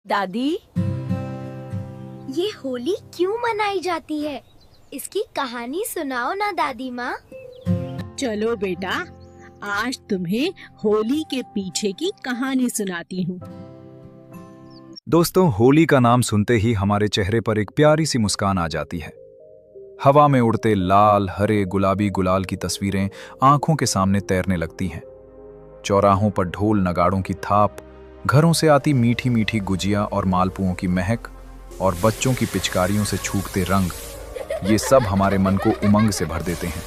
दादी, ये होली क्यों मनाई जाती है? इसकी कहानी सुनाओ ना दादी माँ। चलो बेटा, आज तुम्हें होली के पीछे की कहानी सुनाती हूँ। दोस्तों, होली का नाम सुनते ही हमारे चेहरे पर एक प्यारी सी मुस्कान आ जाती है। हवा में उड़ते लाल, हरे, गुलाबी गुलाल की तस्वीरें आंखों के सामने तैरने लगती हैं। चौराहों पर ढोल नगाड़ों की थाप, घरों से आती मीठी मीठी गुजिया और मालपुओं की महक, और बच्चों की पिचकारियों से छूटते रंग, ये सब हमारे मन को उमंग से भर देते हैं।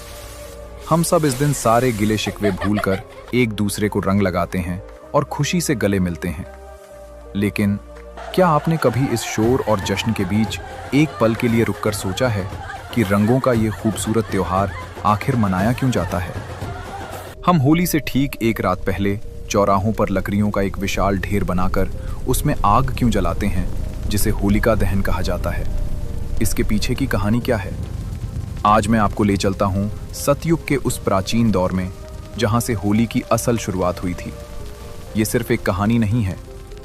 हम सब इस दिन सारे गिले शिकवे भूलकर एक दूसरे को रंग लगाते हैं और खुशी से गले मिलते हैं। लेकिन क्या आपने कभी इस शोर और जश्न के बीच एक पल के लिए रुककर सोचा है कि रंगों का ये खूबसूरत त्योहार आखिर मनाया क्यों जाता है? हम होली से ठीक एक रात पहले चौराहों पर लकड़ियों का एक विशाल ढेर बनाकर उसमें आग क्यों जलाते हैं, जिसे होलिका दहन कहा जाता है? इसके पीछे की कहानी क्या है? आज मैं आपको ले चलता हूँ सतयुग के उस प्राचीन दौर में, जहाँ से होली की असल शुरुआत हुई थी। ये सिर्फ एक कहानी नहीं है,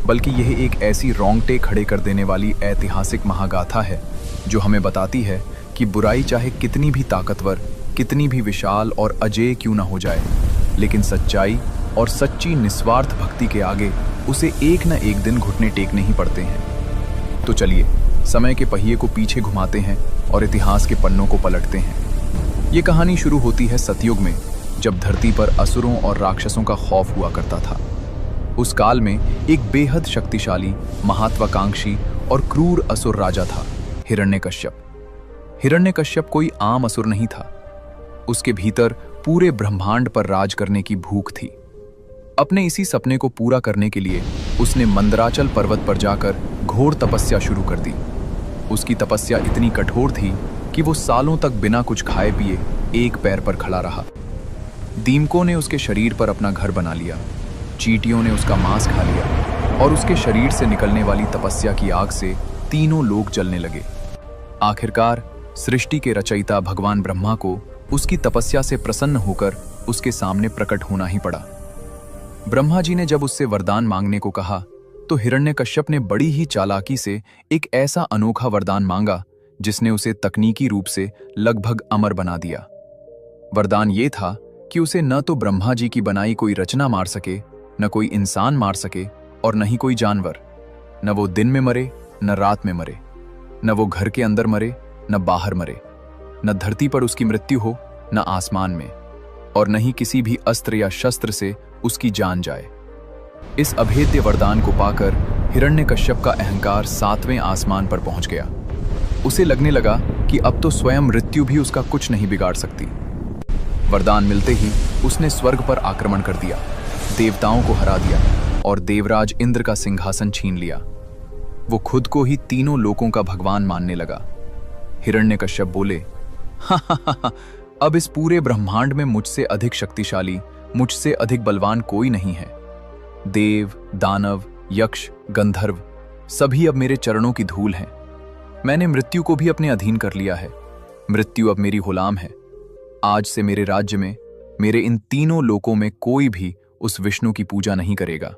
बल्कि यह एक ऐसी रोंगटे खड़े कर देने वाली ऐतिहासिक महागाथा है जो हमें बताती है कि बुराई चाहे कितनी भी ताकतवर, कितनी भी विशाल और अजेय क्यों न हो जाए, लेकिन सच्चाई और सच्ची निस्वार्थ भक्ति के आगे उसे एक न एक दिन घुटने टेकने ही पड़ते हैं। तो चलिए समय के पहिए को पीछे घुमाते हैं और इतिहास के पन्नों को पलटते हैं। ये कहानी शुरू होती है सतयुग में, जब धरती पर असुरों और राक्षसों का खौफ हुआ करता था। उस काल में एक बेहद शक्तिशाली, महत्वाकांक्षी और क्रूर असुर राजा था, हिरण्यकश्यप। हिरण्यकश्यप कोई आम असुर नहीं था। उसके भीतर पूरे ब्रह्मांड पर राज करने की भूख थी। अपने इसी सपने को पूरा करने के लिए उसने मंदराचल पर्वत पर जाकर घोर तपस्या शुरू कर दी। उसकी तपस्या इतनी कठोर थी कि वो सालों तक बिना कुछ खाए पिए एक पैर पर खड़ा रहा। दीमकों ने उसके शरीर पर अपना घर बना लिया, चींटियों ने उसका मांस खा लिया, और उसके शरीर से निकलने वाली तपस्या की आग से तीनों लोग जलने लगे। आखिरकार सृष्टि के रचयिता भगवान ब्रह्मा को उसकी तपस्या से प्रसन्न होकर उसके सामने प्रकट होना ही पड़ा। ब्रह्मा जी ने जब उससे वरदान मांगने को कहा, तो हिरण्यकश्यप ने बड़ी ही चालाकी से एक ऐसा अनोखा वरदान मांगा जिसने उसे तकनीकी रूप से लगभग अमर बना दिया। वरदान ये था कि उसे न तो ब्रह्मा जी की बनाई कोई रचना मार सके, न कोई इंसान मार सके, और न ही कोई जानवर। न वो दिन में मरे, न रात में मरे, न वो घर के अंदर मरे, न बाहर मरे, न धरती पर उसकी मृत्यु हो, न आसमान में, और न ही किसी भी अस्त्र या शस्त्र से उसकी जान जाए। इस अभेद्य वरदान को पाकर हिरण्यकश्यप का अहंकार 7वें आसमान पर पहुंच गया। उसे लगने लगा कि अब तो स्वयं मृत्यु भी उसका कुछ नहीं बिगाड़ सकती। वरदान मिलते ही उसने स्वर्ग पर आक्रमण कर दिया, देवताओं को हरा दिया और देवराज इंद्र का सिंहासन छीन लिया। वो खुद को ही तीनों लोकों का भगवान मानने लगा। हिरण्यकश्यप बोले, हा, अब इस पूरे ब्रह्मांड में मुझसे अधिक शक्तिशाली, मुझसे अधिक बलवान कोई नहीं है। देव, दानव, यक्ष, गंधर्व सभी अब मेरे चरणों की धूल हैं। मैंने मृत्यु को भी अपने अधीन कर लिया है। मृत्यु अब मेरी गुलाम है। आज से मेरे राज्य में, मेरे इन तीनों लोकों में कोई भी उस विष्णु की पूजा नहीं करेगा।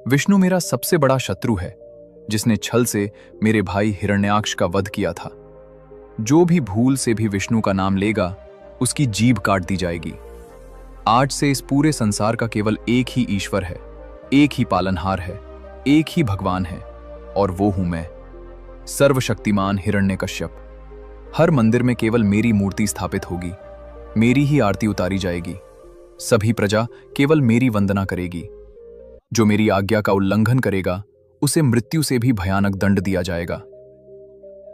विष्णु मेरा सबसे बड़ा शत्रु है, जिसने छल से मेरे भाई हिरण्याक्ष का वध किया था। जो भी भूल से भी विष्णु का नाम लेगा, उसकी जीभ काट दी जाएगी। आज से इस पूरे संसार का केवल एक ही ईश्वर है, एक ही पालनहार है, एक ही भगवान है, और वो हूं मैं, सर्वशक्तिमान हिरण्यकश्यप। हर मंदिर में केवल मेरी मूर्ति स्थापित होगी, मेरी ही आरती उतारी जाएगी। सभी प्रजा केवल मेरी वंदना करेगी। जो मेरी आज्ञा का उल्लंघन करेगा, उसे मृत्यु से भी भयानक दंड दिया जाएगा।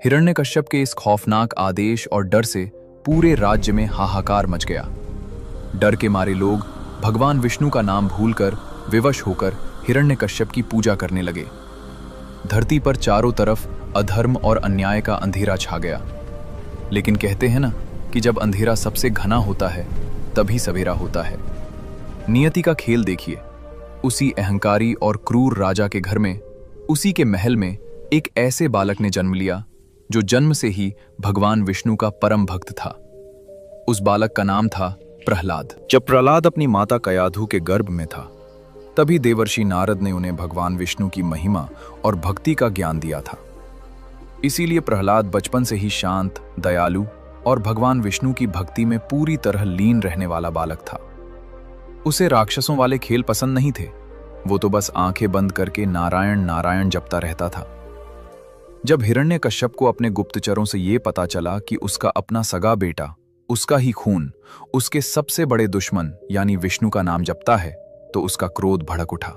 हिरण्यकश्यप के इस खौफनाक आदेश और डर से पूरे राज्य में हाहाकार मच गया। डर के मारे लोग भगवान विष्णु का नाम भूलकर, विवश होकर हिरण्यकश्यप की पूजा करने लगे। धरती पर चारों तरफ अधर्म और अन्याय का अंधेरा छा गया। लेकिन कहते हैं ना कि जब अंधेरा सबसे घना होता है, तभी सवेरा होता है। नियति का खेल देखिए। उसी अहंकारी और क्रूर राजा के घर में, उसी के महल में एक ऐसे बालक ने जन्म लिया जो जन्म से ही भगवान विष्णु का परम भक्त था। उस बालक का नाम था प्रहलाद। जब प्रहलाद अपनी माता कयाधु के गर्भ में था, तभी देवर्षि नारद ने उन्हें भगवान विष्णु की महिमा और भक्ति का ज्ञान दिया था। इसीलिए प्रहलाद बचपन से ही शांत, दयालु और भगवान विष्णु की भक्ति में पूरी तरह लीन रहने वाला बालक था। उसे राक्षसों वाले खेल पसंद नहीं थे। वो तो बस आंखें बंद करके नारायण नारायण जपता रहता था। जब हिरण्यकश्यप को अपने गुप्तचरों से ये पता चला कि उसका अपना सगा बेटा, उसका ही खून, उसके सबसे बड़े दुश्मन यानी विष्णु का नाम जपता है, तो उसका क्रोध भड़क उठा।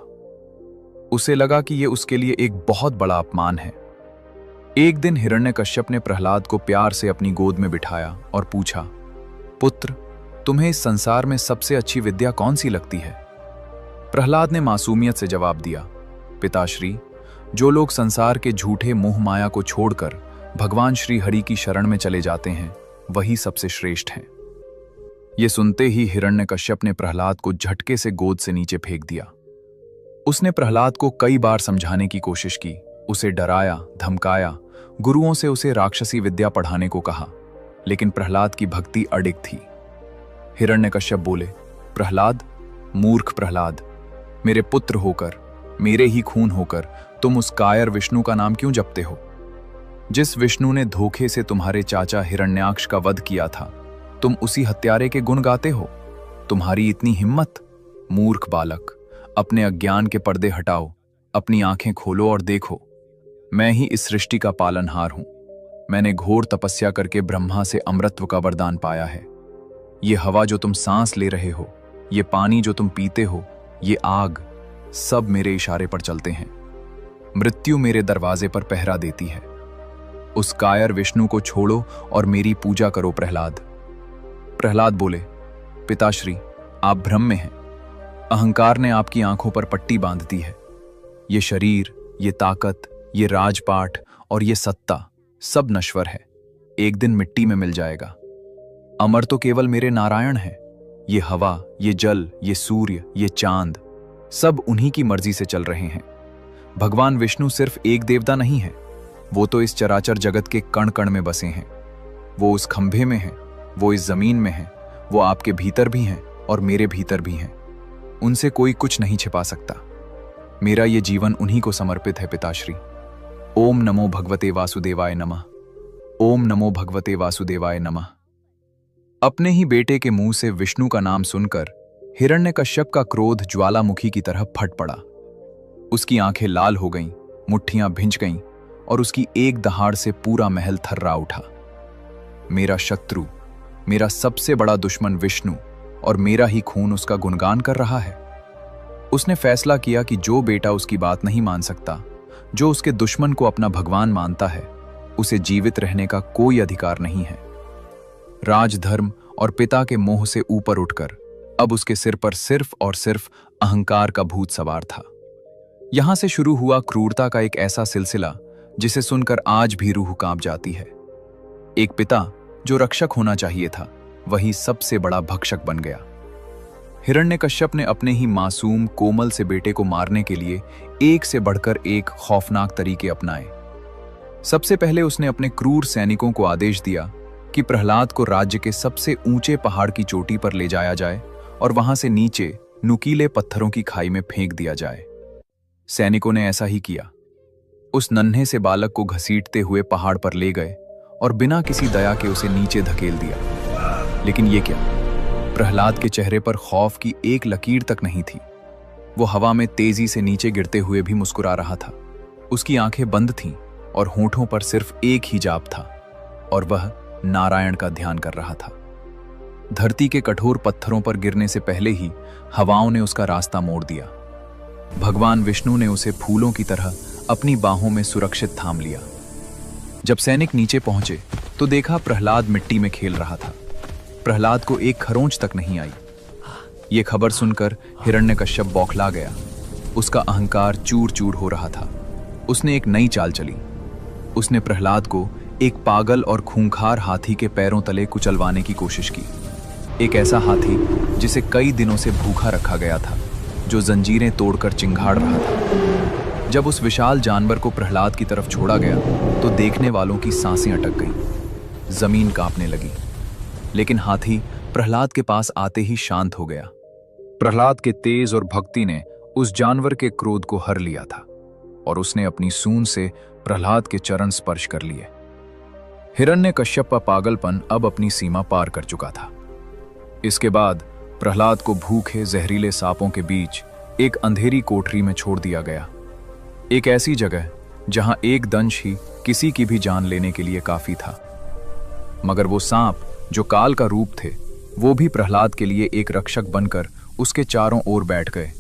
उसे लगा कि ये उसके लिए एक बहुत बड़ा अपमान है। एक दिन हिरण्यकश्यप ने प्रहलाद को प्यार से अपनी गोद में बिठाया और पूछा, पुत्र, तुम्हें इस संसार में सबसे अच्छी विद्या कौन सी लगती है? प्रहलाद ने मासूमियत से जवाब दिया, पिताश्री, जो लोग संसार के झूठे मोह माया को छोड़कर भगवान श्री हरि की शरण में चले जाते हैं, वही सबसे श्रेष्ठ हैं। ये सुनते ही हिरण्यकश्यप ने प्रहलाद को झटके से गोद से नीचे फेंक दिया। उसने प्रहलाद को कई बार समझाने की कोशिश की, उसे डराया, धमकाया, गुरुओं से उसे राक्षसी विद्या पढ़ाने को कहा, लेकिन प्रहलाद की भक्ति अडिग थी। हिरण्यकश्यप बोले, प्रहलाद, मूर्ख प्रहलाद, मेरे पुत्र होकर, मेरे ही खून होकर तुम उस कायर विष्णु का नाम क्यों जपते हो? जिस विष्णु ने धोखे से तुम्हारे चाचा हिरण्याक्ष का वध किया था, तुम उसी हत्यारे के गुण गाते हो। तुम्हारी इतनी हिम्मत? मूर्ख बालक, अपने अज्ञान के पर्दे हटाओ, अपनी आंखें खोलो और देखो, मैं ही इस सृष्टि का पालनहार हूं। मैंने घोर तपस्या करके ब्रह्मा से अमृतत्व का वरदान पाया है। ये हवा जो तुम सांस ले रहे हो, ये पानी जो तुम पीते हो, ये आग, सब मेरे इशारे पर चलते हैं। मृत्यु मेरे दरवाजे पर पहरा देती है। उस कायर विष्णु को छोड़ो और मेरी पूजा करो प्रहलाद। प्रहलाद बोले, पिताश्री, आप भ्रम में हैं। अहंकार ने आपकी आंखों पर पट्टी बांध दी है। ये शरीर, ये ताकत, ये राजपाट और ये सत्ता सब नश्वर है, एक दिन मिट्टी में मिल जाएगा। अमर तो केवल मेरे नारायण हैं। ये हवा, ये जल, ये सूर्य, ये चांद, सब उन्हीं की मर्जी से चल रहे हैं। भगवान विष्णु सिर्फ एक देवता नहीं है, वो तो इस चराचर जगत के कण कण में बसे हैं। वो उस खंभे में हैं, वो इस जमीन में हैं, वो आपके भीतर भी हैं और मेरे भीतर भी हैं। उनसे कोई कुछ नहीं छिपा सकता। मेरा ये जीवन उन्हीं को समर्पित है पिताश्री। ओम नमो भगवते वासुदेवाय नमः। ओम नमो भगवते वासुदेवाय नमः। अपने ही बेटे के मुंह से विष्णु का नाम सुनकर हिरण्यकश्यप का क्रोध ज्वालामुखी की तरह फट पड़ा। उसकी आंखें लाल हो गईं, मुट्ठियां भिंच गईं और उसकी एक दहाड़ से पूरा महल थर्रा उठा। मेरा शत्रु, मेरा सबसे बड़ा दुश्मन विष्णु और मेरा ही खून उसका गुणगान कर रहा है। उसने फैसला किया कि जो बेटा उसकी बात नहीं मान सकता, जो उसके दुश्मन को अपना भगवान मानता है, उसे जीवित रहने का कोई अधिकार नहीं है। राजधर्म और पिता के मोह से ऊपर उठकर अब उसके सिर पर सिर्फ और सिर्फ अहंकार का भूत सवार था। यहां से शुरू हुआ क्रूरता का एक ऐसा सिलसिला जिसे सुनकर आज भी रूह कांप जाती है। एक पिता जो रक्षक होना चाहिए था, वही सबसे बड़ा भक्षक बन गया। हिरण्यकश्यप ने अपने ही मासूम कोमल से बेटे को मारने के लिए एक से बढ़कर एक खौफनाक तरीके अपनाए। सबसे पहले उसने अपने क्रूर सैनिकों को आदेश दिया कि प्रहलाद को राज्य के सबसे ऊंचे पहाड़ की चोटी पर ले जाया जाए और वहां से नीचे नुकीले पत्थरों की खाई में फेंक दिया जाए। सैनिकों ने ऐसा ही किया। उस नन्हे से बालक को घसीटते हुए पहाड़ पर ले गए और बिना किसी दया के उसे नीचे धकेल दिया। लेकिन ये क्या, प्रहलाद के चेहरे पर खौफ की एक लकीर तक नहीं थी। वो हवा में तेजी से नीचे गिरते हुए भी मुस्कुरा रहा था। उसकी आंखें बंद थीं और होठों पर सिर्फ एक ही जाप था और वह नारायण का ध्यान कर रहा था। धरती के कठोर पत्थरों पर गिरने से पहले ही हवाओं ने उसका रास्ता मोड़ दिया। भगवान विष्णु ने उसे फूलों की तरह अपनी बाहों में सुरक्षित थाम लिया। जब सैनिक नीचे पहुंचे तो देखा प्रहलाद मिट्टी में खेल रहा था। प्रहलाद को एक खरोंच तक नहीं आई। ये खबर सुनकर हिरण्यकश्यप बौखला गया। उसका अहंकार चूर चूर हो रहा था। उसने एक नई चाल चली। उसने प्रहलाद को एक पागल और खूंखार हाथी के पैरों तले कुचलवाने की कोशिश की। एक ऐसा हाथी जिसे कई दिनों से भूखा रखा गया था, जो जंजीरें तोड़कर चिंगाड़ रहा था। जब उस विशाल जानवर को प्रहलाद की तरफ छोड़ा गया तो देखने वालों की सांसें अटक गईं। जमीन कांपने लगी। लेकिन हाथी प्रहलाद के पास आते ही शांत हो गया। प्रहलाद के तेज और भक्ति ने उस जानवर के क्रोध को हर लिया था और उसने अपनी सूंड से प्रहलाद के चरण स्पर्श कर लिए। हिरण्यकश्यप का पागलपन अब अपनी सीमा पार कर चुका था। इसके बाद प्रहलाद को भूखे जहरीले सांपों के बीच एक अंधेरी कोठरी में छोड़ दिया गया, एक ऐसी जगह जहां एक दंश ही किसी की भी जान लेने के लिए काफी था। मगर वो सांप जो काल का रूप थे, वो भी प्रहलाद के लिए एक रक्षक बनकर उसके चारों ओर बैठ गए,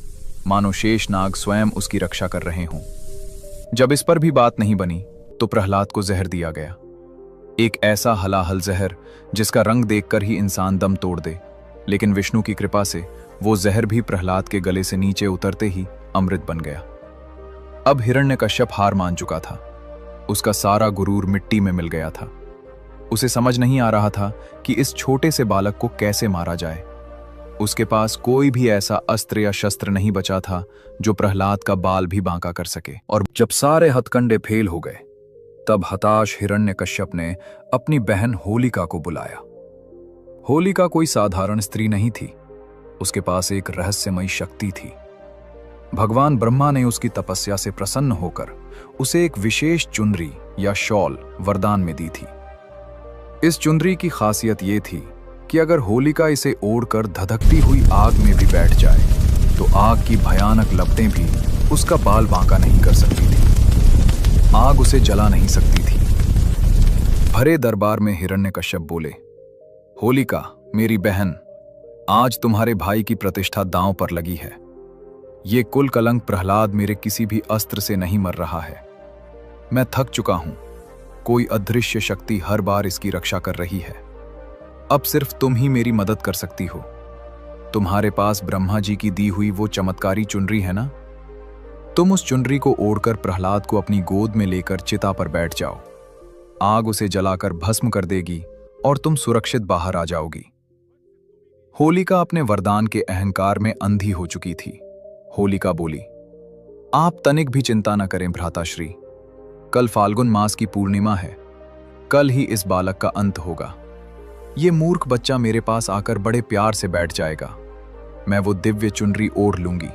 मानो शेषनाग स्वयं उसकी रक्षा कर रहे हों। जब इस पर भी बात नहीं बनी तो प्रहलाद को जहर दिया गया, एक ऐसा हलाहल जहर जिसका रंग देखकर ही इंसान दम तोड़ दे। लेकिन विष्णु की कृपा से वो जहर भी प्रहलाद के गले से नीचे उतरते ही अमृत बन गया। अब हिरण्यकश्यप हार मान चुका था, उसका सारा गुरूर मिट्टी में मिल गया था। उसे समझ नहीं आ रहा था कि इस छोटे से बालक को कैसे मारा जाए। उसके पास कोई भी ऐसा अस्त्र या शस्त्र नहीं बचा था जो प्रहलाद का बाल भी बांका कर सके। और जब सारे हथकंडे फेल हो गए, तब हताश हिरण्यकश्यप ने अपनी बहन होलिका को बुलाया। होलिका कोई साधारण स्त्री नहीं थी, उसके पास एक रहस्यमयी शक्ति थी। भगवान ब्रह्मा ने उसकी तपस्या से प्रसन्न होकर उसे एक विशेष चुनरी या शॉल वरदान में दी थी। इस चुनरी की खासियत ये थी कि अगर होलिका इसे ओढ़कर धधकती हुई आग में भी बैठ जाए तो आग की भयानक लपटें भी उसका बाल बांका नहीं कर सकती थी, आग उसे जला नहीं सकती थी। भरे दरबार में हिरण्यकश्यप बोले, होलिका मेरी बहन, आज तुम्हारे भाई की प्रतिष्ठा दांव पर लगी है। ये कुल कलंक प्रहलाद मेरे किसी भी अस्त्र से नहीं मर रहा है। मैं थक चुका हूं, कोई अदृश्य शक्ति हर बार इसकी रक्षा कर रही है। अब सिर्फ तुम ही मेरी मदद कर सकती हो। तुम्हारे पास ब्रह्मा जी की दी हुई वो चमत्कारी चुनरी है ना? तुम उस चुनरी को ओढ़कर प्रहलाद को अपनी गोद में लेकर चिता पर बैठ जाओ। आग उसे जलाकर भस्म कर देगी और तुम सुरक्षित बाहर आ जाओगी। होलिका अपने वरदान के अहंकार में अंधी हो चुकी थी। होलिका बोली, आप तनिक भी चिंता न करें भ्राताश्री, कल फाल्गुन मास की पूर्णिमा है, कल ही इस बालक का अंत होगा। ये मूर्ख बच्चा मेरे पास आकर बड़े प्यार से बैठ जाएगा। मैं वो दिव्य चुनरी ओढ़ लूंगी।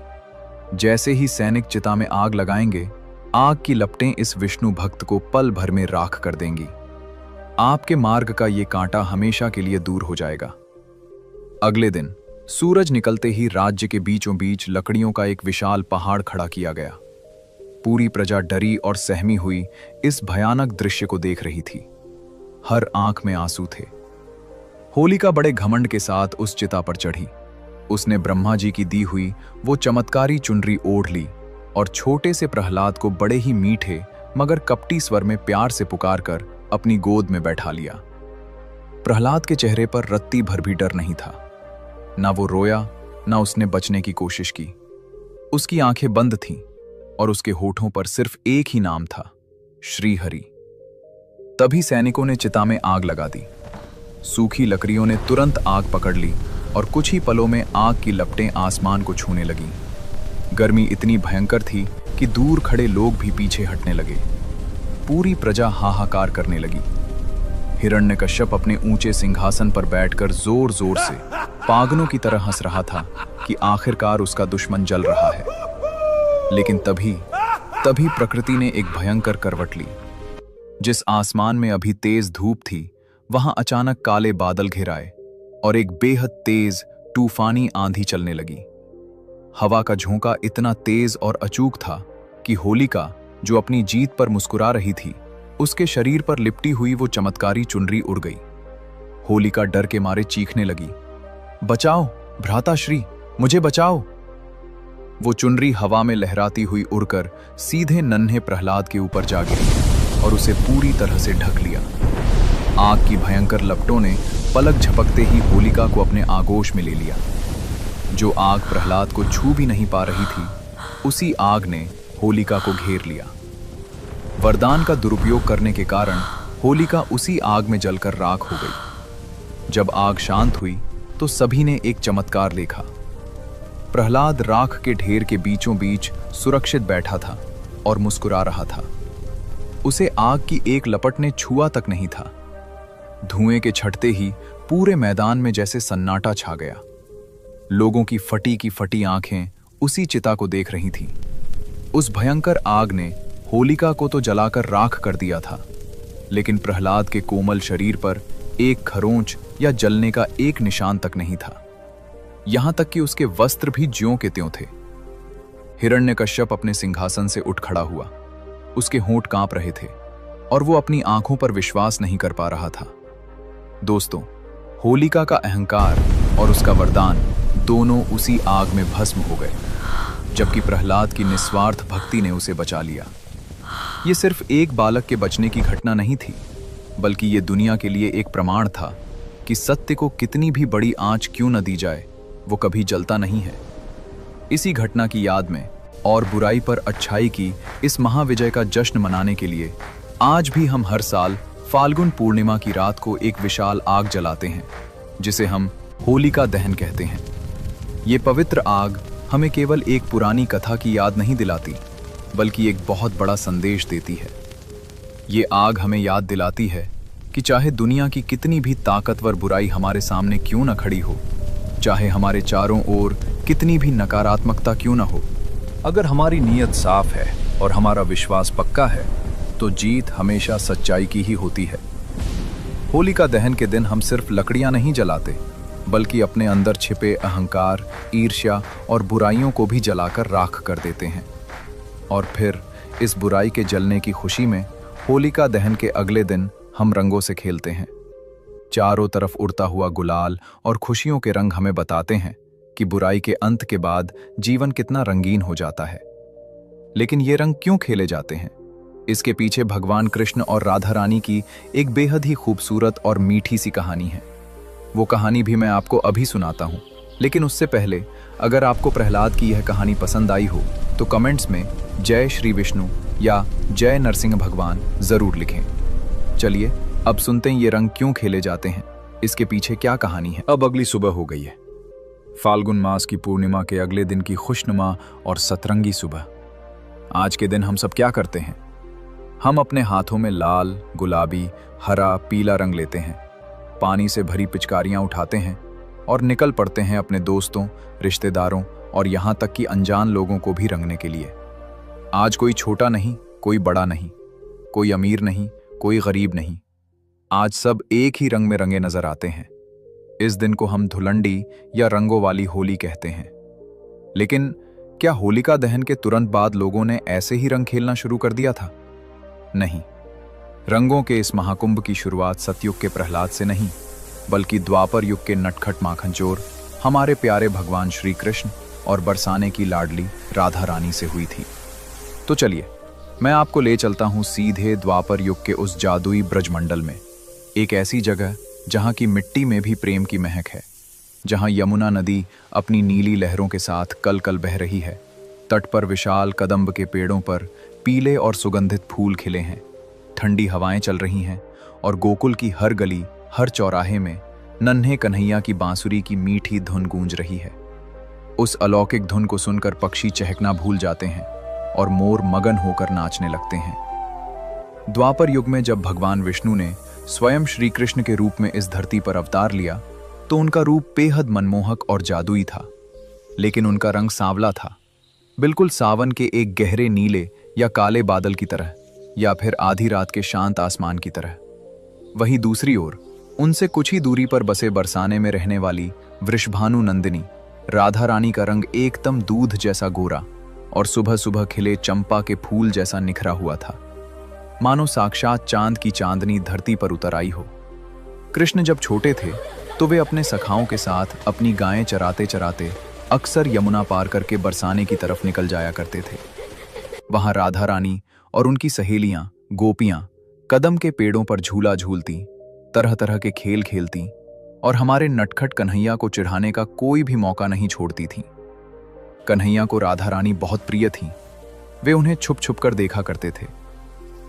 जैसे ही सैनिक चिता में आग लगाएंगे, आग की लपटें इस विष्णु भक्त को पल भर में राख कर देंगी। आपके मार्ग का ये कांटा हमेशा के लिए दूर हो जाएगा। अगले दिन सूरज निकलते ही राज्य के बीचों बीच लकड़ियों का एक विशाल पहाड़ खड़ा किया गया। पूरी प्रजा डरी और सहमी हुई इस भयानक दृश्य को देख रही थी। हर आंख में आंसू थे। होलिका बड़े घमंड के साथ उस चिता पर चढ़ी। उसने ब्रह्मा जी की दी हुई वो चमत्कारी चुनरी ओढ़ ली और छोटे से प्रहलाद को बड़े ही मीठे मगर कपटी स्वर में प्यार से पुकारकर अपनी गोद में बैठा लिया। प्रहलाद के चेहरे पर रत्ती भर भी डर नहीं था। ना वो रोया, ना उसने बचने की कोशिश की। उसकी आंखें बंद थीं और उसके होठों पर सिर्फ एक ही नाम था, श्री हरि। तभी सैनिकों ने चिता में आग लगा दी। सूखी लकड़ियों ने तुरंत आग पकड़ ली और कुछ ही पलों में आग की लपटें आसमान को छूने लगीं। गर्मी इतनी भयंकर थी कि दूर खड़े लोग भी पीछे हटने लगे। पूरी प्रजा हाहाकार करने लगी। हिरण्यकश्यप अपने ऊंचे सिंहासन पर बैठकर जोर जोर से पागलों की तरह हंस रहा था कि आखिरकार उसका दुश्मन जल रहा है। लेकिन तभी प्रकृति ने एक भयंकर करवट ली। जिस आसमान में अभी तेज धूप थी, वहां अचानक काले बादल घिर आए और एक बेहद तेज तूफानी आंधी चलने लगी। हवा का झोंका इतना तेज और अचूक था कि होलिका, जो अपनी जीत पर मुस्कुरा रही थी, उसके शरीर पर लिपटी हुई वो चमत्कारी चुनरी उड़ गई। होलिका डर के मारे चीखने लगी, बचाओ भ्राताश्री, मुझे बचाओ। वो चुनरी हवा में लहराती हुई उड़कर सीधे नन्हे प्रहलाद के ऊपर जा गिरी और उसे पूरी तरह से ढक लिया। आग की भयंकर लपटों ने पलक झपकते ही होलिका को अपने आगोश में ले लिया। जो आग प्रहलाद को छू भी नहीं पा रही थी, उसी आग ने होलिका को घेर लिया। वरदान का दुरुपयोग करने के कारण होलिका उसी आग में जलकर राख हो गई। जब आग शांत हुई तो सभी ने एक चमत्कार देखा। प्रहलाद राख के ढेर के बीचों बीच सुरक्षित बैठा था और मुस्कुरा रहा था। उसे आग की एक लपट ने छुआ तक नहीं था। धुएं के छटते ही पूरे मैदान में जैसे सन्नाटा छा गया। लोगों की फटी आंखें उसी चिता को देख रही थीं। उस भयंकर आग ने होलिका को तो जलाकर राख कर दिया था, लेकिन प्रहलाद के कोमल शरीर पर एक खरोंच या जलने का एक निशान तक नहीं था। यहां तक कि उसके वस्त्र भी ज्यों के त्यों थे। हिरण्यकश्यप अपने सिंहासन से उठ खड़ा हुआ। उसके होंठ कांप रहे थे और वो अपनी आंखों पर विश्वास नहीं कर पा रहा था। दोस्तों, होलिका का अहंकार और उसका वरदान दोनों उसी आग में भस्म हो गए, जबकि प्रहलाद की निस्वार्थ भक्ति ने उसे बचा लिया। ये सिर्फ एक बालक के बचने की घटना नहीं थी, बल्कि ये दुनिया के लिए एक प्रमाण था कि सत्य को कितनी भी बड़ी आंच क्यों न दी जाए, वो कभी जलता नहीं है। इसी घटना की याद में और बुराई पर अच्छाई की इस महाविजय का जश्न मनाने के लिए आज भी हम हर साल फाल्गुन पूर्णिमा की रात को एक विशाल आग जलाते हैं, जिसे हम होलिका दहन कहते हैं। ये पवित्र आग हमें केवल एक पुरानी कथा की याद नहीं दिलाती, बल्कि एक बहुत बड़ा संदेश देती है। ये आग हमें याद दिलाती है कि चाहे दुनिया की कितनी भी ताकतवर बुराई हमारे सामने क्यों न खड़ी हो, चाहे हमारे चारों ओर कितनी भी नकारात्मकता क्यों न हो, अगर हमारी नीयत साफ है और हमारा विश्वास पक्का है, तो जीत हमेशा सच्चाई की ही होती है। होलिका दहन के दिन हम सिर्फ लकड़ियां नहीं जलाते, बल्कि अपने अंदर छिपे अहंकार, ईर्ष्या और बुराइयों को भी जलाकर राख कर देते हैं। और फिर इस बुराई के जलने की खुशी में होलिका दहन के अगले दिन हम रंगों से खेलते हैं। चारों तरफ उड़ता हुआ गुलाल और खुशियों के रंग हमें बताते हैं कि बुराई के अंत के बाद जीवन कितना रंगीन हो जाता है। लेकिन ये रंग क्यों खेले जाते हैं? इसके पीछे भगवान कृष्ण और राधा रानी की एक बेहद ही खूबसूरत और मीठी सी कहानी है। वो कहानी भी मैं आपको अभी सुनाता हूँ, लेकिन उससे पहले अगर आपको प्रहलाद की यह कहानी पसंद आई हो तो कमेंट्स में जय श्री विष्णु या जय नरसिंह भगवान जरूर लिखें। चलिए अब सुनते हैं ये रंग क्यों खेले जाते हैं, इसके पीछे क्या कहानी है। अब अगली सुबह हो गई है, फाल्गुन मास की पूर्णिमा के अगले दिन की खुशनुमा और सतरंगी सुबह। आज के दिन हम सब क्या करते हैं? हम अपने हाथों में लाल, गुलाबी, हरा, पीला रंग लेते हैं, पानी से भरी पिचकारियां उठाते हैं और निकल पड़ते हैं अपने दोस्तों, रिश्तेदारों और यहाँ तक कि अनजान लोगों को भी रंगने के लिए। आज कोई छोटा नहीं, कोई बड़ा नहीं, कोई अमीर नहीं, कोई गरीब नहीं, आज सब एक ही रंग में रंगे नजर आते हैं। इस दिन को हम धुलंडी या रंगों वाली होली कहते हैं। लेकिन क्या होलिका दहन के तुरंत बाद लोगों ने ऐसे ही रंग खेलना शुरू कर दिया था? नहीं, रंगों के इस महाकुंभ की शुरुआत सतयुग के प्रहलाद से नहीं, बल्कि द्वापर युग के नटखट माखनचोर हमारे प्यारे भगवान श्री कृष्ण और बरसाने की लाडली राधा रानी से हुई थी। तो चलिए मैं आपको ले चलता हूँ सीधे द्वापर युग के उस जादुई ब्रजमंडल में, एक ऐसी जगह जहाँ की मिट्टी में भी प्रेम की महक है, जहाँ यमुना नदी अपनी नीली लहरों के साथ कल कल बह रही है। तट पर विशाल कदम्ब के पेड़ों पर पीले और सुगंधित फूल खिले हैं, ठंडी हवाएं चल रही हैं और गोकुल की हर गली, हर चौराहे में नन्हे कन्हैया की बांसुरी की मीठी धुन गूंज रही है। उस अलौकिक धुन को सुनकर पक्षी चहकना भूल जाते हैं और मोर मगन होकर नाचने लगते हैं। द्वापर युग में जब भगवान विष्णु ने स्वयं श्री कृष्ण के रूप में इस धरती पर अवतार लिया, तो उनका रूप बेहद मनमोहक और जादुई था। लेकिन उनका रंग सांवला था, बिल्कुल सावन के एक गहरे नीले या काले बादल की तरह, या फिर आधी रात के शांत आसमान की तरह। वहीं दूसरी ओर उनसे कुछ ही दूरी पर बसे बरसाने में रहने वाली वृषभानु नंदिनी राधा रानी का रंग एकदम दूध जैसा गोरा और सुबह सुबह खिले चंपा के फूल जैसा निखरा हुआ था, मानो साक्षात चांद की चांदनी धरती पर उतर आई हो। कृष्ण जब छोटे थे तो वे अपने सखाओं के साथ अपनी गायें चराते चराते अक्सर यमुना पार करके बरसाने की तरफ निकल जाया करते थे। वहां राधा रानी और उनकी सहेलियां गोपियां कदम के पेड़ों पर झूला झूलती, तरह तरह के खेल खेलती और हमारे नटखट कन्हैया को चिढ़ाने का कोई भी मौका नहीं छोड़ती थीं। कन्हैया को राधा रानी बहुत प्रिय थीं। वे उन्हें छुप छुप कर देखा करते थे,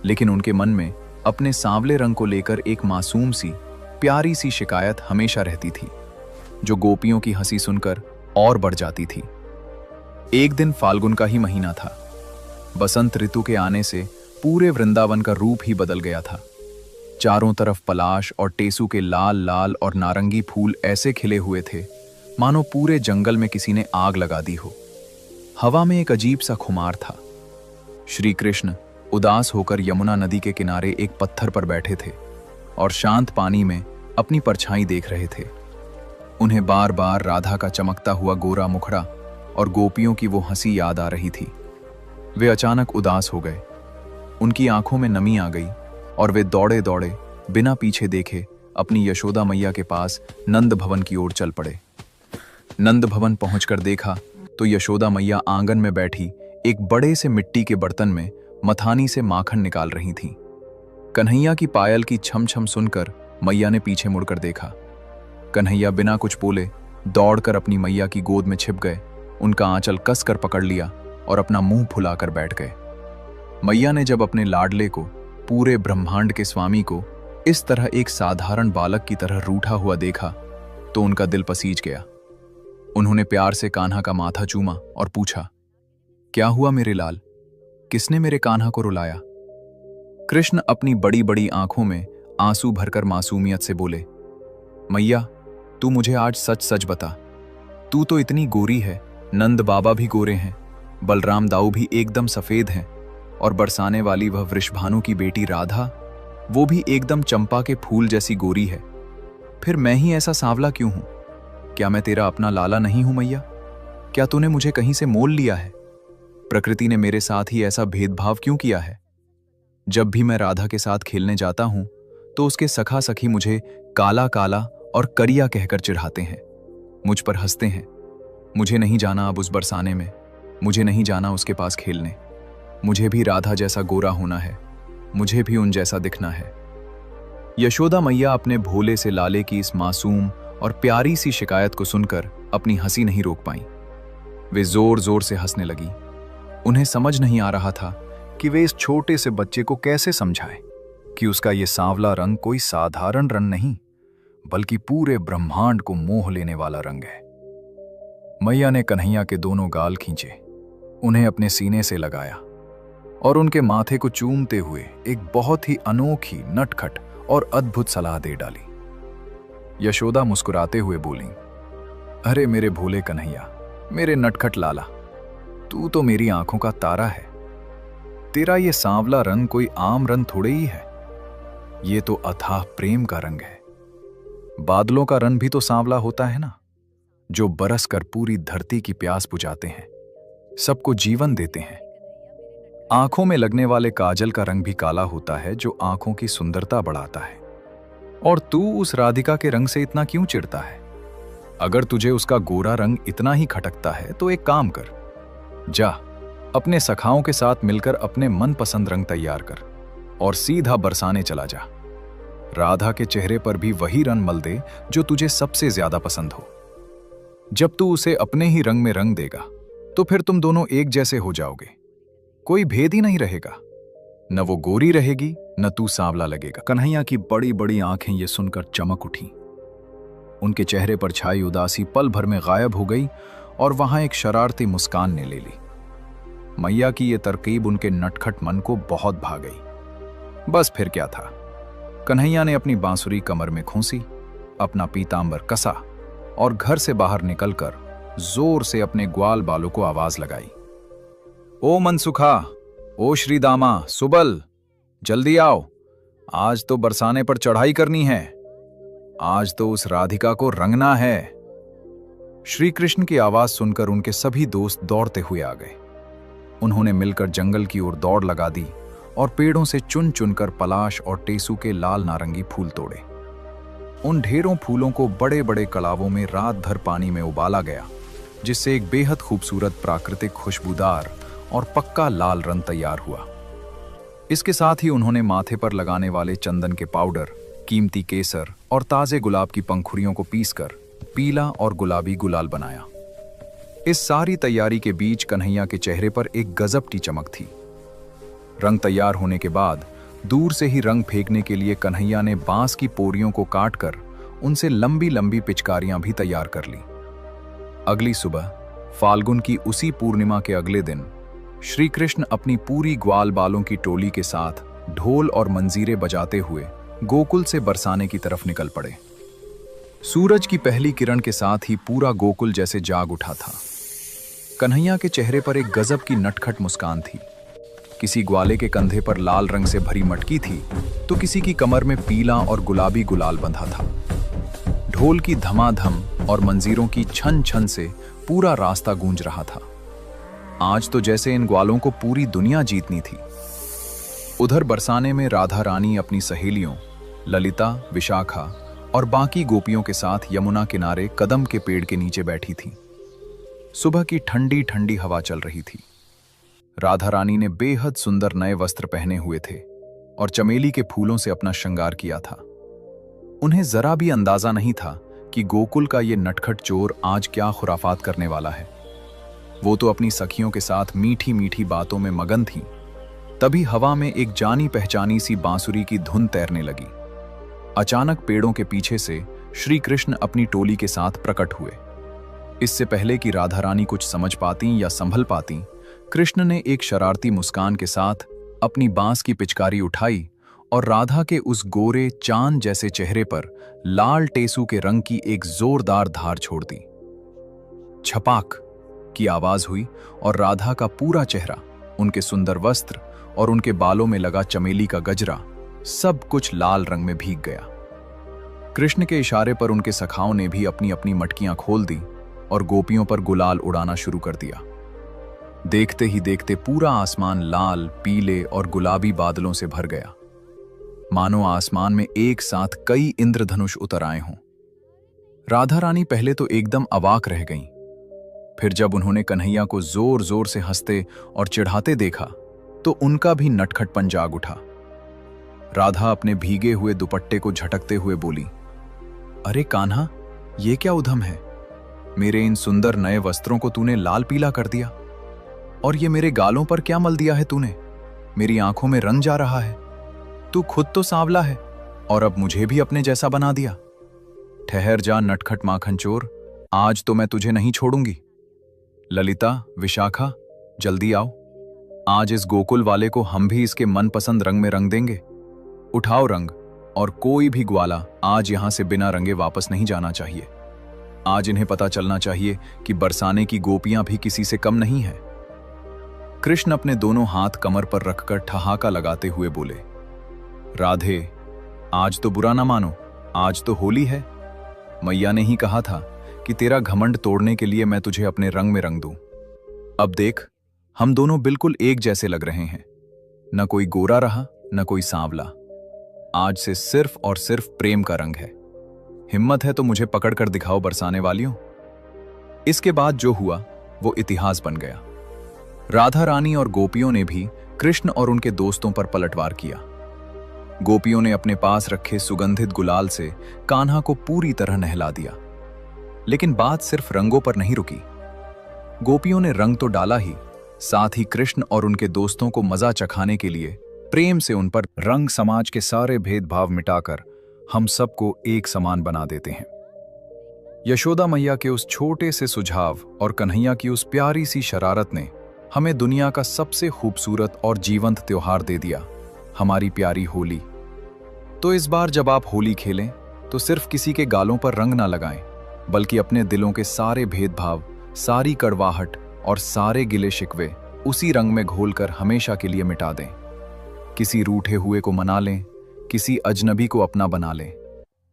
लेकिन उनके मन में अपने सांवले रंग को लेकर एक मासूम सी प्यारी सी शिकायत हमेशा रहती थी, जो गोपियों की हंसी सुनकर और बढ़ जाती थी। एक दिन फाल्गुन का ही महीना था। बसंत ऋतु के आने से पूरे वृंदावन का रूप ही बदल गया था। चारों तरफ पलाश और टेसू के लाल लाल और नारंगी फूल ऐसे खिले हुए थे मानो पूरे जंगल में किसी ने आग लगा दी हो। हवा में एक अजीब सा खुमार था। श्री कृष्ण उदास होकर यमुना नदी के किनारे एक पत्थर पर बैठे थे और शांत पानी में अपनी परछाई देख रहे थे। उन्हें बार बार राधा का चमकता हुआ गोरा मुखड़ा और गोपियों की वो हंसी याद आ रही थी। वे अचानक उदास हो गए। उनकी आंखों में नमी आ गई और वे दौड़े दौड़े बिना पीछे देखे अपनी यशोदा मैया के पास नंद भवन की ओर चल पड़े। नंद भवन पहुंचकर देखा तो यशोदा मैया आंगन में बैठी एक बड़े से मिट्टी के बर्तन में मथानी से माखन निकाल रही थीं। कन्हैया की पायल की छम छम सुनकर मैया ने पीछे मुड़कर देखा। कन्हैया बिना कुछ बोले दौड़कर अपनी मैया की गोद में छिप गए, उनका आंचल कसकर पकड़ लिया और अपना मुंह फुलाकर बैठ गए। मैया ने जब अपने लाडले को, पूरे ब्रह्मांड के स्वामी को, इस तरह एक साधारण बालक की तरह रूठा हुआ देखा तो उनका दिल पसीज गया। उन्होंने प्यार से कान्हा का माथा चूमा और पूछा, क्या हुआ मेरे लाल, किसने मेरे कान्हा को रुलाया? कृष्ण अपनी बड़ी बड़ी आंखों में आंसू भरकर मासूमियत से बोले, मैया तू मुझे आज सच सच बता, तू तो इतनी गोरी है, नंद बाबा भी गोरे हैं, बलराम दाऊ भी एकदम सफेद हैं, और बरसाने वाली वह वृषभानु की बेटी राधा, वो भी एकदम चंपा के फूल जैसी गोरी है। फिर मैं ही ऐसा सांवला क्यों हूं? क्या मैं तेरा अपना लाला नहीं हूं मैया? क्या तूने मुझे कहीं से मोल लिया है? प्रकृति ने मेरे साथ ही ऐसा भेदभाव क्यों किया है? जब भी मैं राधा के साथ खेलने जाता हूं तो उसके सखा सखी मुझे काला काला और करिया कहकर चिढ़ाते हैं, मुझ पर हंसते हैं। मुझे नहीं जाना अब उस बरसाने में, मुझे नहीं जाना उसके पास खेलने। मुझे भी राधा जैसा गोरा होना है, मुझे भी उन जैसा दिखना है। यशोदा मैया अपने भोले से लाले की इस मासूम और प्यारी सी शिकायत को सुनकर अपनी हंसी नहीं रोक पाईं। वे जोर जोर से हंसने लगी। उन्हें समझ नहीं आ रहा था कि वे इस छोटे से बच्चे को कैसे समझाएं कि उसका ये सांवला रंग कोई साधारण रंग नहीं, बल्कि पूरे ब्रह्मांड को मोह लेने वाला रंग है। मैया ने कन्हैया के दोनों गाल खींचे, उन्हें अपने सीने से लगाया और उनके माथे को चूमते हुए एक बहुत ही अनोखी, नटखट और अद्भुत सलाह दे डाली। यशोदा मुस्कुराते हुए बोली, अरे मेरे भोले कन्हैया, मेरे नटखट लाला, तू तो मेरी आंखों का तारा है। तेरा ये सांवला रंग कोई आम रंग थोड़े ही है, ये तो अथाह प्रेम का रंग है। बादलों का रंग भी तो सांवला होता है ना, जो बरस कर पूरी धरती की प्यास बुझाते हैं, सबको जीवन देते हैं। आंखों में लगने वाले काजल का रंग भी काला होता है, जो आंखों की सुंदरता बढ़ाता है। और तू उस राधिका के रंग से इतना क्यों चिढ़ता है? अगर तुझे उसका गोरा रंग इतना ही खटकता है तो एक काम कर, जा अपने सखाओं के साथ मिलकर अपने मनपसंद रंग तैयार कर और सीधा बरसाने चला जा। राधा के चेहरे पर भी वही रंग मल दे जो तुझे सबसे ज्यादा पसंद हो। जब तू उसे अपने ही रंग में रंग देगा तो फिर तुम दोनों एक जैसे हो जाओगे, कोई भेद ही नहीं रहेगा। न वो गोरी रहेगी, न तू सांवला लगेगा। कन्हैया की बड़ी बड़ी आंखें ये सुनकर चमक उठी। उनके चेहरे पर छाई उदासी पल भर में गायब हो गई और वहां एक शरारती मुस्कान ने ले ली। मैया की ये तरकीब उनके नटखट मन को बहुत भा गई। बस फिर क्या था, कन्हैया ने अपनी बांसुरी कमर में खोसी, अपना पीतांबर कसा और घर से बाहर निकलकर जोर से अपने ग्वाल बालों को आवाज लगाई, ओ मनसुखा, ओ श्रीदामा, सुबल, जल्दी आओ, आज तो बरसाने पर चढ़ाई करनी है, आज तो उस राधिका को रंगना है। श्री कृष्ण की आवाज सुनकर उनके सभी दोस्त दौड़ते हुए आ गए। उन्होंने मिलकर जंगल की ओर दौड़ लगा दी और पेड़ों से चुन चुनकर पलाश और टेसू के लाल नारंगी फूल तोड़े। उन ढेरों फूलों को बड़े बड़े कलावों में रात भर पानी में उबाला गया, जिससे एक बेहद खूबसूरत प्राकृतिक खुशबूदार और पक्का लाल रंग तैयार हुआ। इसके साथ ही उन्होंने माथे पर लगाने वाले चंदन के पाउडर, कीमती केसर और ताजे गुलाब की पंखुड़ियों को पीसकर पीला और गुलाबी गुलाल बनाया। इस सारी तैयारी के बीच कन्हैया के चेहरे पर एक गजब की चमक थी। रंग तैयार होने के बाद दूर से ही रंग फेंकने के लिए कन्हैया ने बांस की पोरियों को काटकर उनसे लंबी लंबी पिचकारियां भी तैयार कर ली। अगली सुबह फाल्गुन की उसी पूर्णिमा के अगले दिन श्री कृष्ण अपनी पूरी ग्वाल बालों की टोली के साथ ढोल और मंजीरे बजाते हुए गोकुल से बरसाने की तरफ निकल पड़े। सूरज की पहली किरण के साथ ही पूरा गोकुल जैसे जाग उठा था। कन्हैया के चेहरे पर एक गजब की नटखट मुस्कान थी। किसी ग्वाले के कंधे पर लाल रंग से भरी मटकी थी, तो किसी की कमर में पीला और गुलाबी गुलाल बंधा था। ढोल की धमाधम और मंजीरों की छन छन से पूरा रास्ता गूंज रहा था। आज तो जैसे इन ग्वालों को पूरी दुनिया जीतनी थी। उधर बरसाने में राधा रानी अपनी सहेलियों ललिता, विशाखा और बाकी गोपियों के साथ यमुना किनारे कदम के पेड़ के नीचे बैठी थी। सुबह की ठंडी ठंडी हवा चल रही थी। राधा रानी ने बेहद सुंदर नए वस्त्र पहने हुए थे और चमेली के फूलों से अपना श्रृंगार किया था। उन्हें जरा भी अंदाजा नहीं था कि गोकुल का ये नटखट चोर आज क्या खुराफात करने वाला है। वो तो अपनी सखियों के साथ मीठी मीठी बातों में मगन थी। तभी हवा में एक जानी पहचानी सी बांसुरी की धुन तैरने लगी। अचानक पेड़ों के पीछे से श्री कृष्ण अपनी टोली के साथ प्रकट हुए। इससे पहले कि राधा रानी कुछ समझ पाती या संभल पाती, कृष्ण ने एक शरारती मुस्कान के साथ अपनी बांस की पिचकारी उठाई और राधा के उस गोरे चांद जैसे चेहरे पर लाल टेसू के रंग की एक जोरदार धार छोड़ दी। छपाक की आवाज हुई और राधा का पूरा चेहरा, उनके सुंदर वस्त्र और उनके बालों में लगा चमेली का गजरा सब कुछ लाल रंग में भीग गया। कृष्ण के इशारे पर उनके सखाओं ने भी अपनी अपनी मटकियां खोल दी और गोपियों पर गुलाल उड़ाना शुरू कर दिया। देखते ही देखते पूरा आसमान लाल, पीले और गुलाबी बादलों से भर गया, मानो आसमान में एक साथ कई इंद्रधनुष उतर आए हों। राधा रानी पहले तो एकदम अवाक रह गईं। फिर जब उन्होंने कन्हैया को जोर जोर से हंसते और चिढ़ाते देखा तो उनका भी नटखटपन जाग उठा। राधा अपने भीगे हुए दुपट्टे को झटकते हुए बोली, अरे कान्हा, ये क्या उधम है? मेरे इन सुंदर नए वस्त्रों को तूने लाल पीला कर दिया, और ये मेरे गालों पर क्या मल दिया है तूने? मेरी आंखों में रंग जा रहा है। तू खुद तो सांवला है और अब मुझे भी अपने जैसा बना दिया। ठहर जा नटखट माखन चोर, आज तो मैं तुझे नहीं छोड़ूंगी। ललिता, विशाखा, जल्दी आओ। आज इस गोकुल वाले को हम भी इसके मनपसंद रंग में रंग देंगे। उठाओ रंग, और कोई भी ग्वाला आज यहां से बिना रंगे वापस नहीं जाना चाहिए। आज इन्हें पता चलना चाहिए कि बरसाने की गोपियां भी किसी से कम नहीं हैं। कृष्ण अपने दोनों हाथ कमर पर रखकर ठहाका लगाते हुए बोले, राधे, आज तो बुरा ना मानो, आज तो होली है। मैया ने ही कहा था कि तेरा घमंड तोड़ने के लिए मैं तुझे अपने रंग में रंग दूं। अब देख, हम दोनों बिल्कुल एक जैसे लग रहे हैं। न कोई गोरा रहा, न कोई सांवला। आज से सिर्फ और सिर्फ प्रेम का रंग है। हिम्मत है तो मुझे पकड़ कर दिखाओ बरसाने वालियों। इसके बाद जो हुआ वो इतिहास बन गया। राधा रानी और गोपियों ने भी कृष्ण और उनके दोस्तों पर पलटवार किया। गोपियों ने अपने पास रखे सुगंधित गुलाल से कान्हा को पूरी तरह नहला दिया। लेकिन बात सिर्फ रंगों पर नहीं रुकी। गोपियों ने रंग तो डाला ही, साथ ही कृष्ण और उनके दोस्तों को मजा चखाने के लिए प्रेम से उन पर रंग समाज के सारे भेदभाव मिटाकर हम सबको एक समान बना देते हैं। यशोदा मैया के उस छोटे से सुझाव और कन्हैया की उस प्यारी सी शरारत ने हमें दुनिया का सबसे खूबसूरत और जीवंत त्योहार दे दिया, हमारी प्यारी होली। तो इस बार जब आप होली खेलें तो सिर्फ किसी के गालों पर रंग ना लगाएं, बल्कि अपने दिलों के सारे भेदभाव, सारी कड़वाहट और सारे गिले शिकवे उसी रंग में घोलकर हमेशा के लिए मिटा दें। किसी रूठे हुए को मना लें, किसी अजनबी को अपना बना लें,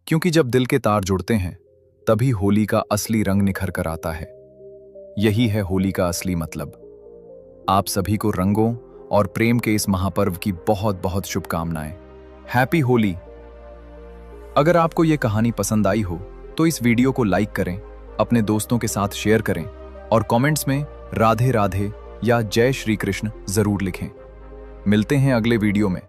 क्योंकि जब दिल के तार जुड़ते हैं तभी होली का असली रंग निखर कर आता है। यही है होली का असली मतलब। आप सभी को रंगों और प्रेम के इस महापर्व की बहुत बहुत शुभकामनाएं। हैप्पी होली। अगर आपको यह कहानी पसंद आई हो तो इस वीडियो को लाइक करें, अपने दोस्तों के साथ शेयर करें और कमेंट्स में राधे राधे या जय श्री कृष्ण जरूर लिखें। मिलते हैं अगले वीडियो में।